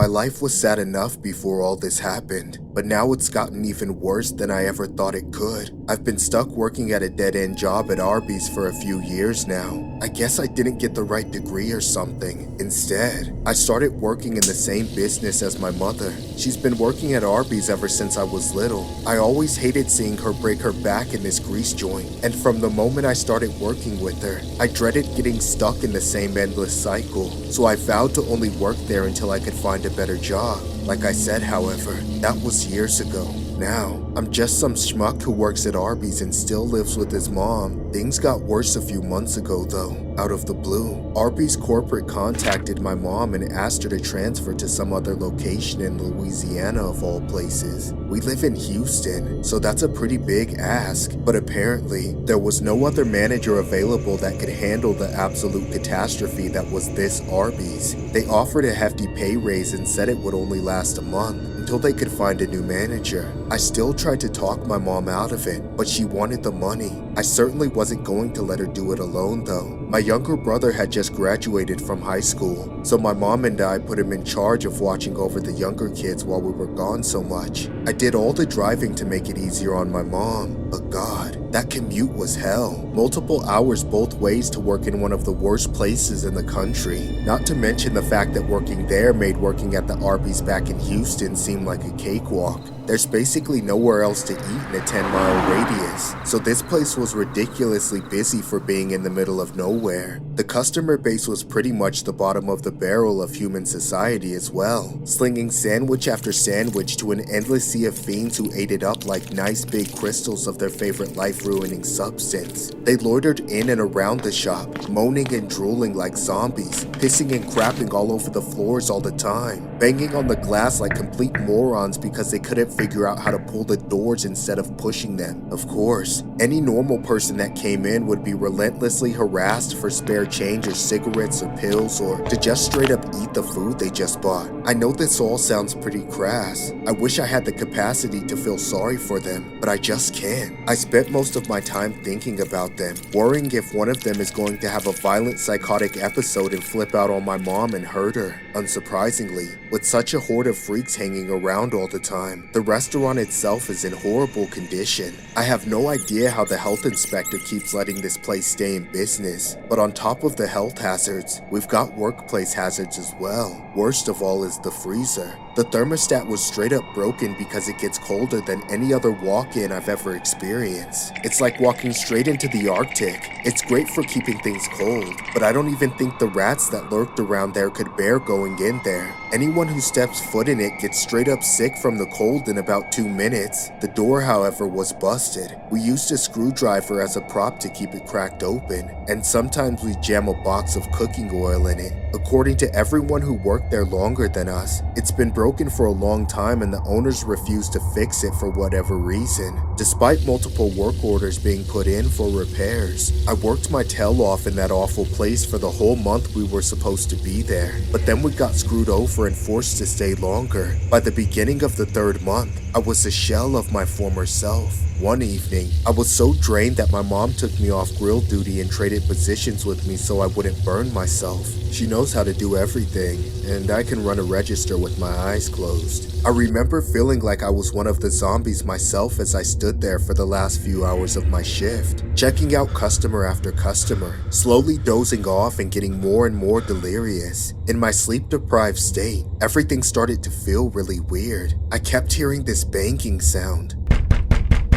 life was sad enough before all this happened, but now it's gotten even worse than I ever thought it could. I've been stuck working at a dead-end job at Arby's for a few years now. I guess I didn't get the right degree or something. Instead, I started working in the same business as my mother. She's been working at Arby's ever since I was little. I always hated seeing her break her back in this grease joint, and from the moment I started working with her, I dreaded getting stuck in the same endless cycle. So I vowed to only work there until I could find a better job. Like I said, however, that was years ago. Now, I'm just some schmuck who works at Arby's and still lives with his mom. Things got worse a few months ago though. Out of the blue, Arby's corporate contacted my mom and asked her to transfer to some other location in Louisiana of all places. We live in Houston, so that's a pretty big ask, but apparently, there was no other manager available that could handle the absolute catastrophe that was this Arby's. They offered a hefty pay raise and said it would only last a month until they could find a new manager. I still tried to talk my mom out of it, but she wanted the money. I certainly wasn't going to let her do it alone though. My younger brother had just graduated from high school, so my mom and I put him in charge of watching over the younger kids while we were gone so much. I did all the driving to make it easier on my mom, but God, that commute was hell. Multiple hours both ways to work in one of the worst places in the country. Not to mention the fact that working there made working at the Arby's back in Houston seem like a cakewalk. There's basically nowhere else to eat in a 10-mile radius, so this place was ridiculously busy for being in the middle of nowhere. The customer base was pretty much the bottom of the barrel of human society as well, slinging sandwich after sandwich to an endless sea of fiends who ate it up like nice big crystals of their favorite life-ruining substance. They loitered in and around the shop, moaning and drooling like zombies, pissing and crapping all over the floors all the time, banging on the glass like complete morons because they couldn't figure out how to pull the doors instead of pushing them. Of course, any normal person that came in would be relentlessly harassed for spare change or cigarettes or pills, or to just straight up eat the food they just bought. I know this all sounds pretty crass. I wish I had the capacity to feel sorry for them, but I just can't. I spent most of my time thinking about them, worrying if one of them is going to have a violent psychotic episode and flip out on my mom and hurt her. Unsurprisingly, with such a horde of freaks hanging around all the time, the restaurant itself is in horrible condition. I have no idea how the health inspector keeps letting this place stay in business, but on top of the health hazards, we've got workplace hazards as well. Worst of all is the freezer. The thermostat was straight up broken because it gets colder than any other walk-in I've ever experienced. It's like walking straight into the Arctic. It's great for keeping things cold, but I don't even think the rats that lurked around there could bear going in there. Anyone who steps foot in it gets straight up sick from the cold in about 2 minutes. The door, however, was busted. We used a screwdriver as a prop to keep it cracked open, and sometimes we jam a box of cooking oil in it. According to everyone who worked there longer than us, it's been broken for a long time and the owners refused to fix it for whatever reason. Despite multiple work orders being put in for repairs, I worked my tail off in that awful place for the whole month we were supposed to be there. But then we got screwed over and forced to stay longer. By the beginning of the 3rd month, I was a shell of my former self. One evening, I was so drained that my mom took me off grill duty and traded positions with me so I wouldn't burn myself. She knows how to do everything, and I can run a register with my eyes closed. I remember feeling like I was one of the zombies myself as I stood there for the last few hours of my shift, checking out customer after customer, slowly dozing off and getting more and more delirious. In my sleep-deprived state, everything started to feel really weird. I kept hearing this banging sound.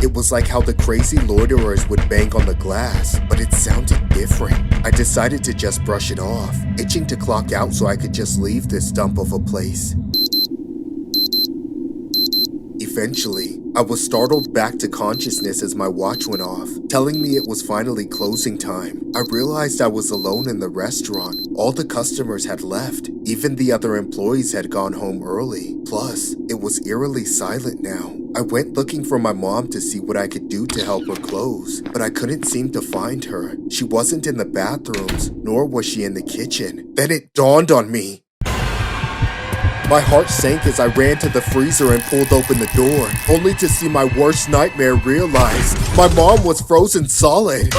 It was like how the crazy loiterers would bang on the glass, but it sounded different. I decided to just brush it off, itching to clock out so I could just leave this dump of a place. Eventually, I was startled back to consciousness as my watch went off, telling me it was finally closing time. I realized I was alone in the restaurant. All the customers had left. Even the other employees had gone home early. Plus, it was eerily silent now. I went looking for my mom to see what I could do to help her close, but I couldn't seem to find her. She wasn't in the bathrooms, nor was she in the kitchen. Then it dawned on me. My heart sank as I ran to the freezer and pulled open the door, only to see my worst nightmare realized. My mom was frozen solid.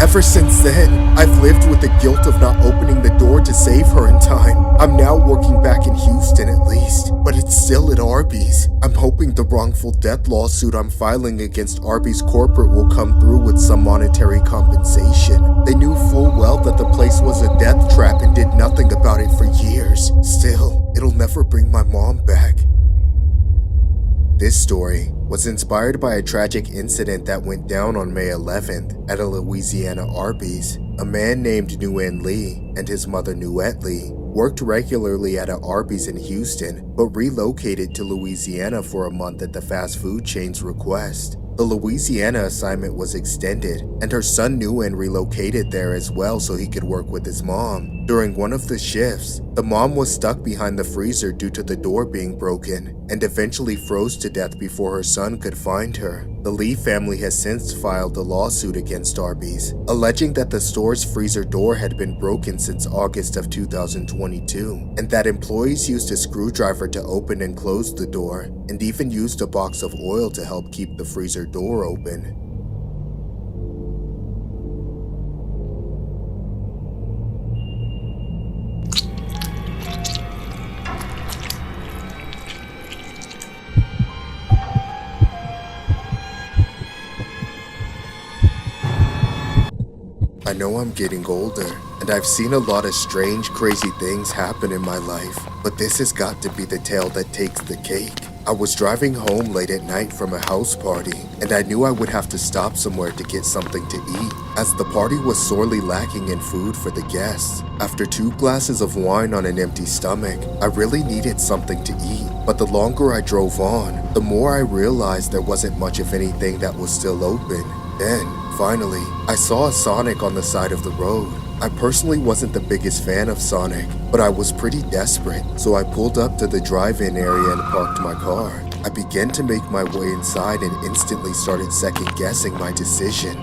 Ever since then, I've lived with the guilt of not opening the door to save her in time. I'm now working back in Houston at least, but it's still at Arby's. I'm hoping the wrongful death lawsuit I'm filing against Arby's corporate will come through with some monetary compensation. They knew full well that the place was a death trap and did nothing about it for years. Still, it'll never bring my mom back. This story was inspired by a tragic incident that went down on May 11th at a Louisiana Arby's. A man named Nguyen Lee and his mother Nuette Lee worked regularly at an Arby's in Houston, but relocated to Louisiana for a month at the fast food chain's request. The Louisiana assignment was extended, and her son Nguyen relocated there as well so he could work with his mom. During one of the shifts, the mom was stuck behind the freezer due to the door being broken, and eventually froze to death before her son could find her. The Lee family has since filed a lawsuit against Arby's, alleging that the store's freezer door had been broken since August of 2022, and that employees used a screwdriver to open and close the door, and even used a box of oil to help keep the freezer door open. I know I'm getting older, and I've seen a lot of strange, crazy things happen in my life, but this has got to be the tale that takes the cake. I was driving home late at night from a house party, and I knew I would have to stop somewhere to get something to eat, as the party was sorely lacking in food for the guests. After 2 glasses of wine on an empty stomach, I really needed something to eat, but the longer I drove on, the more I realized there wasn't much of anything that was still open. Then, finally, I saw a Sonic on the side of the road. I personally wasn't the biggest fan of Sonic, but I was pretty desperate, so I pulled up to the drive-in area and parked my car. I began to make my way inside and instantly started second-guessing my decision.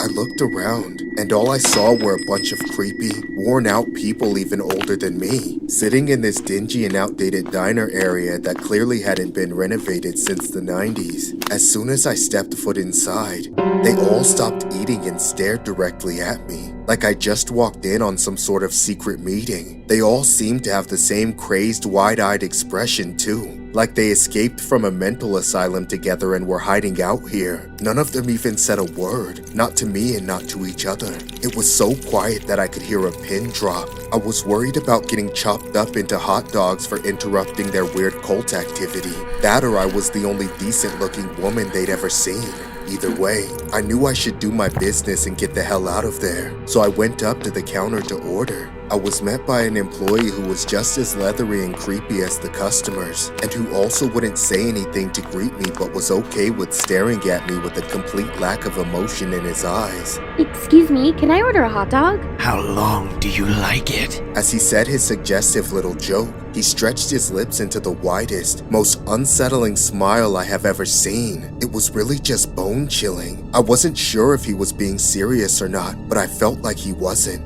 I looked around, and all I saw were a bunch of creepy, worn-out people even older than me, sitting in this dingy and outdated diner area that clearly hadn't been renovated since the 90s. As soon as I stepped foot inside, they all stopped eating and stared directly at me, like I just walked in on some sort of secret meeting. They all seemed to have the same crazed, wide-eyed expression too, like they escaped from a mental asylum together and were hiding out here. None of them even said a word, not to me and not to each other. It was so quiet that I could hear a pin drop. I was worried about getting chopped up into hot dogs for interrupting their weird cult activity. That or I was the only decent-looking woman they'd ever seen. Either way, I knew I should do my business and get the hell out of there, so I went up to the counter to order. I was met by an employee who was just as leathery and creepy as the customers, and who also wouldn't say anything to greet me but was okay with staring at me with a complete lack of emotion in his eyes. Excuse me, can I order a hot dog? How long do you like it? As he said his suggestive little joke, he stretched his lips into the widest, most unsettling smile I have ever seen. It was really just bone-chilling. I wasn't sure if he was being serious or not, but I felt like he wasn't.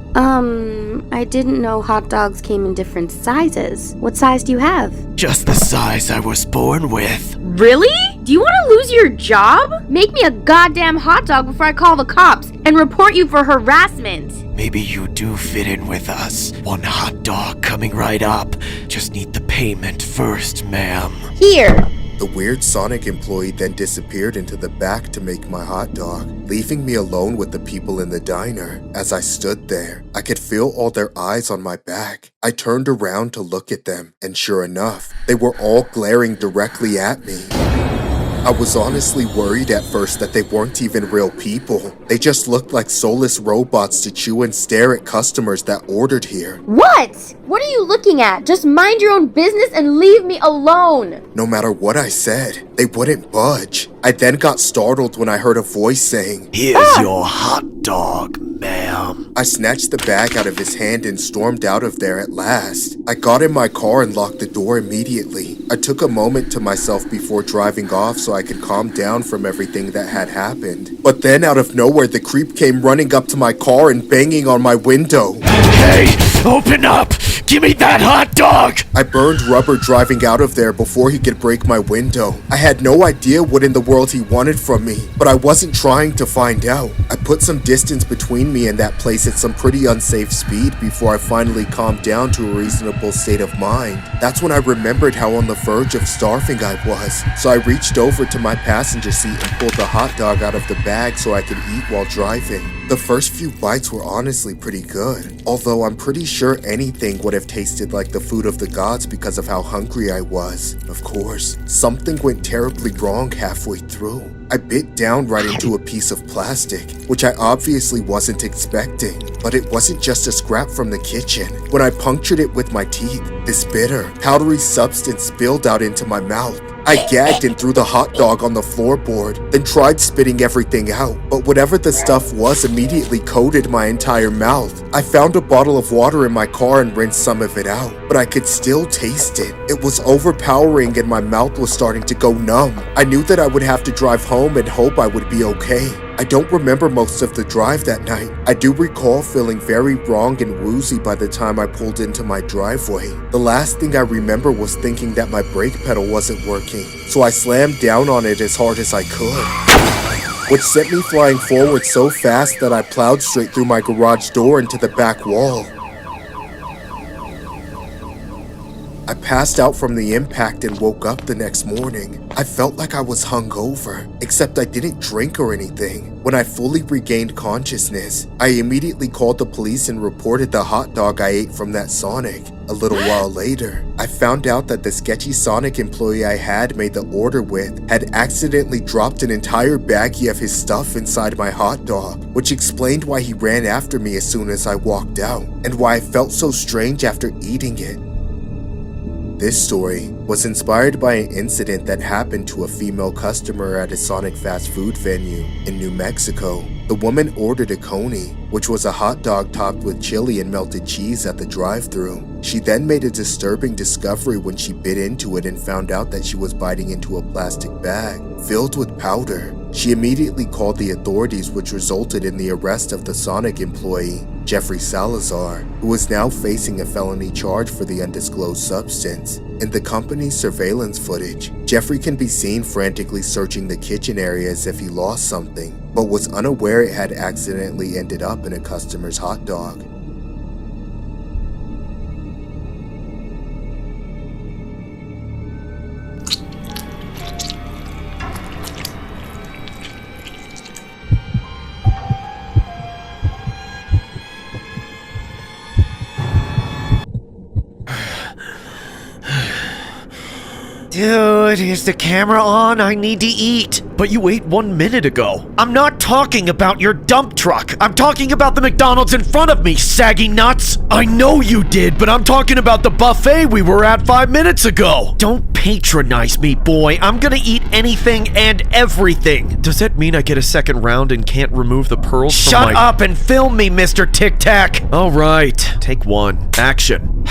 I didn't know hot dogs came in different sizes. What size do you have? Just the size I was born with. Really? Do you want to lose your job? Make me a goddamn hot dog before I call the cops and report you for harassment. Maybe you do fit in with us. 1 hot dog coming right up. Just need the payment first, ma'am. Here. The weird Sonic employee then disappeared into the back to make my hot dog, leaving me alone with the people in the diner. As I stood there, I could feel all their eyes on my back. I turned around to look at them, and sure enough, they were all glaring directly at me. I was honestly worried at first that they weren't even real people. They just looked like soulless robots to chew and stare at customers that ordered here. What? What are you looking at? Just mind your own business and leave me alone. No matter what I said, they wouldn't budge. I then got startled when I heard a voice saying, "Here's your hot dog, ma'am." I snatched the bag out of his hand and stormed out of there at last. I got in my car and locked the door immediately. I took a moment to myself before driving off so I could calm down from everything that had happened. But then out of nowhere, the creep came running up to my car and banging on my window. Hey, open up! Give me that hot dog! I burned rubber driving out of there before he could break my window. I had no idea what in the world he wanted from me, but I wasn't trying to find out. I put some distance between me and that place at some pretty unsafe speed before I finally calmed down to a reasonable state of mind. That's when I remembered how on the verge of starving I was, so I reached over to my passenger seat and pulled the hot dog out of the bag so I could eat while driving. The first few bites were honestly pretty good, although I'm pretty sure anything would have tasted like the food of the gods because of how hungry I was. Of course, something went terribly wrong halfway through. I bit down right into a piece of plastic, which I obviously wasn't expecting, but it wasn't just a scrap from the kitchen. When I punctured it with my teeth, this bitter, powdery substance spilled out into my mouth. I gagged and threw the hot dog on the floorboard, then tried spitting everything out, but whatever the stuff was immediately coated my entire mouth. I found a bottle of water in my car and rinsed some of it out, but I could still taste it. It was overpowering and my mouth was starting to go numb. I knew that I would have to drive home and hope I would be okay. I don't remember most of the drive that night. I do recall feeling very wrong and woozy by the time I pulled into my driveway. The last thing I remember was thinking that my brake pedal wasn't working, so I slammed down on it as hard as I could, which sent me flying forward so fast that I plowed straight through my garage door into the back wall. I passed out from the impact and woke up the next morning. I felt like I was hungover, except I didn't drink or anything. When I fully regained consciousness, I immediately called the police and reported the hot dog I ate from that Sonic. A little while later, I found out that the sketchy Sonic employee I had made the order with had accidentally dropped an entire baggie of his stuff inside my hot dog, which explained why he ran after me as soon as I walked out, and why I felt so strange after eating it. This story was inspired by an incident that happened to a female customer at a Sonic fast food venue in New Mexico. The woman ordered a coney, which was a hot dog topped with chili and melted cheese at the drive-thru. She then made a disturbing discovery when she bit into it and found out that she was biting into a plastic bag filled with powder. She immediately called the authorities, which resulted in the arrest of the Sonic employee, Jeffrey Salazar, who is now facing a felony charge for the undisclosed substance. In the company's surveillance footage, Jeffrey can be seen frantically searching the kitchen area as if he lost something, but was unaware it had accidentally ended up in a customer's hot dog. Dude, is the camera on? I need to eat. But you ate 1 minute ago. I'm not talking about your dump truck. I'm talking about the McDonald's in front of me, saggy nuts. I know you did, but I'm talking about the buffet we were at 5 minutes ago. Don't patronize me, boy. I'm gonna eat anything and everything. Does that mean I get a second round and can't remove the pearls from my— Shut up and film me, Mr. Tic Tac. All right, take one. Action.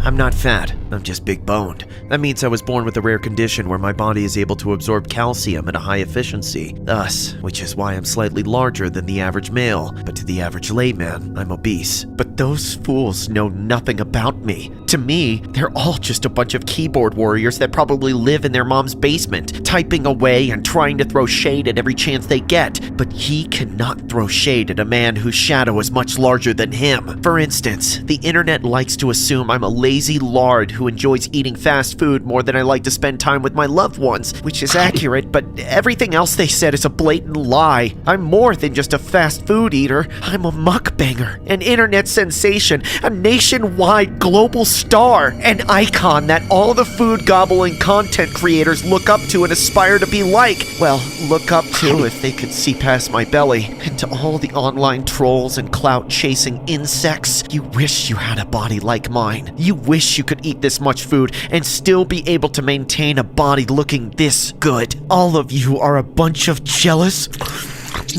I'm not fat, I'm just big boned. That means I was born with a rare condition where my body is able to absorb calcium at a high efficiency. Thus, which is why I'm slightly larger than the average male, but to the average layman, I'm obese. But those fools know nothing about me. To me, they're all just a bunch of keyboard warriors that probably live in their mom's basement, typing away and trying to throw shade at every chance they get. But he cannot throw shade at a man whose shadow is much larger than him. For instance, the internet likes to assume I'm a lazy lard who enjoys eating fast food more than I like to spend time with my loved ones, which is accurate, but everything else they said is a blatant lie. I'm more than just a fast food eater. I'm a mukbanger, an internet sensation, a nationwide global star, an icon that all the food gobbling content creators look up to and aspire to be like. Well, look up to if they could see past my belly. And to all the online trolls and clout-chasing insects, you wish you had a body like mine. You wish you could eat this much food and still be able to maintain a body looking this good. All of you are a bunch of jealous,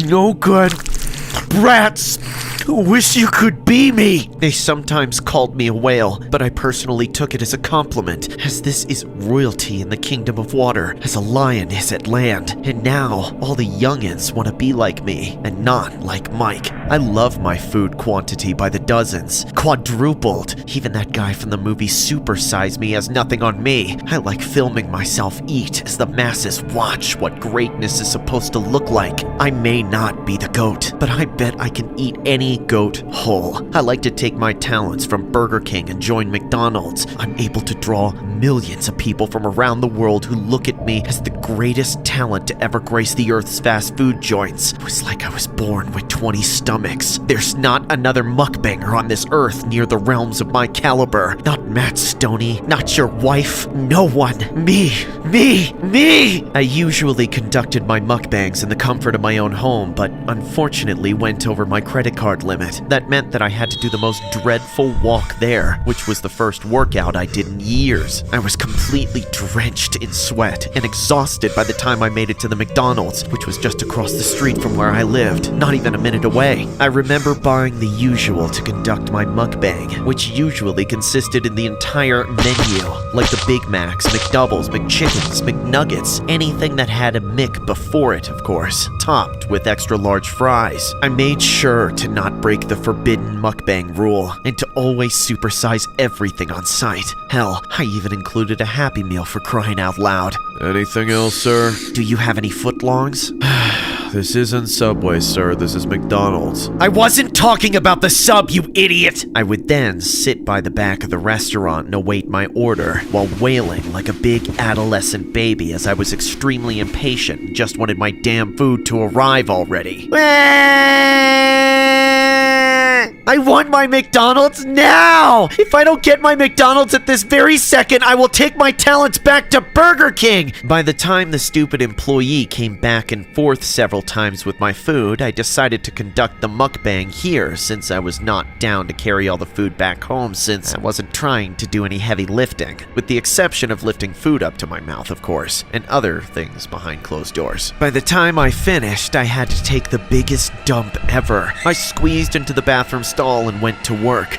no good, rats! Wish you could be me! They sometimes called me a whale, but I personally took it as a compliment, as this is royalty in the kingdom of water, as a lion is at land. And now, all the youngins want to be like me, and not like Mike. I love my food quantity by the dozens, quadrupled. Even that guy from the movie Super Size Me has nothing on me. I like filming myself eat as the masses watch what greatness is supposed to look like. I may not be the goat, but I bet I can eat any goat whole. I like to take my talents from Burger King and join McDonald's. I'm able to draw millions of people from around the world who look at me as the greatest talent to ever grace the earth's fast food joints. It was like I was born with 20 stomachs. There's not another mukbanger on this earth near the realms of my caliber. Not Matt Stoney, not your wife, no one. Me. I usually conducted my mukbangs in the comfort of my own home, but unfortunately went over my credit card limit. That meant that I had to do the most dreadful walk there, which was the first workout I did in years. I was completely drenched in sweat and exhausted by the time I made it to the McDonald's, which was just across the street from where I lived, not even a minute away. I remember buying the usual to conduct my mukbang, which usually consisted in the entire menu, like the Big Macs, McDoubles, McChickens, McNuggets, anything that had a Mick before it, of course, topped with extra large fries. I made sure to not break the forbidden mukbang rule, and to always supersize everything on site. Hell, I even included a Happy Meal for crying out loud. Anything else, sir? Do you have any footlongs? This isn't Subway, sir. This is McDonald's. I wasn't talking about the sub, you idiot! I would then sit by the back of the restaurant and await my order, while wailing like a big adolescent baby as I was extremely impatient and just wanted my damn food to arrive already. I want my McDonald's now! If I don't get my McDonald's at this very second, I will take my talents back to Burger King! By the time the stupid employee came back and forth several times with my food, I decided to conduct the mukbang here, since I was not down to carry all the food back home, since I wasn't trying to do any heavy lifting, with the exception of lifting food up to my mouth, of course, and other things behind closed doors. By the time I finished, I had to take the biggest dump ever. I squeezed into the bathroom stall and went to work.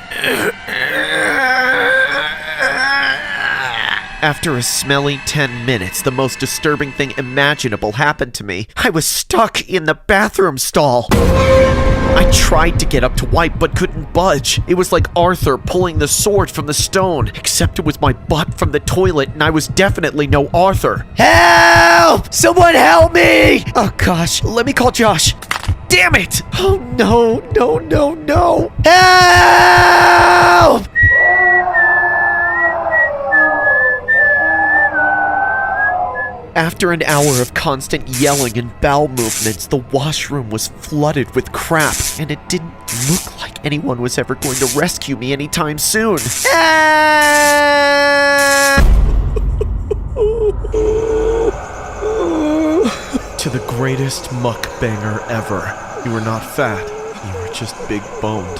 After a smelly 10 minutes, the most disturbing thing imaginable happened to me. I was stuck in the bathroom stall. I tried to get up to wipe but couldn't budge. It was like Arthur pulling the sword from the stone, except it was my butt from the toilet and I was definitely no Arthur. Help! Someone help me! Oh gosh, let me call Josh. Damn it! Oh no. Help! After an hour of constant yelling and bowel movements, the washroom was flooded with crap, and it didn't look like anyone was ever going to rescue me anytime soon. To the greatest mukbanger ever. You were not fat, you were just big boned.